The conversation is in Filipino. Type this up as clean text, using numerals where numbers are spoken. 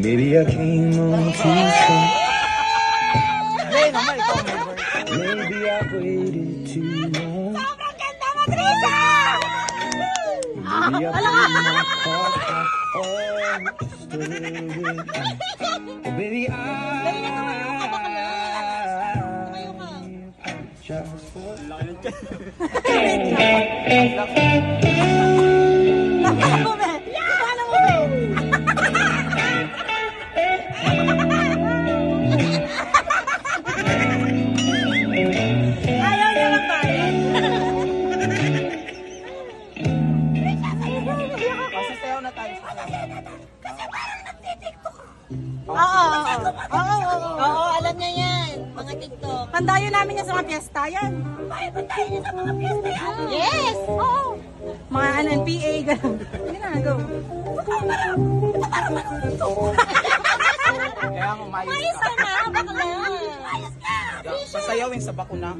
Maybe I came on too soon. Hindi naman, ikaw never. Maybe I waited too long. Sobrang ganda mo, Trisa! Maybe I played my part all still with you. Oh, baby, I apologize for Nakala mo, be! Nakala mo, be! Ayaw niya magbayad. Kasi sayaw na tayo. Kasi parang nagtitiktok ka. Oo, alam niya yan. Mga TikTok. Pandayo namin yan sa mga piyesta yan. Ay, pandayo niya sa mga piyesta yan? Yes! Oo. Mga NPA, gano'n. Sige na, go. Parang manuntok. Kaya umayos Ayos ka. ka na, bakla. Ayos ka. Pasayawin sa bakuna.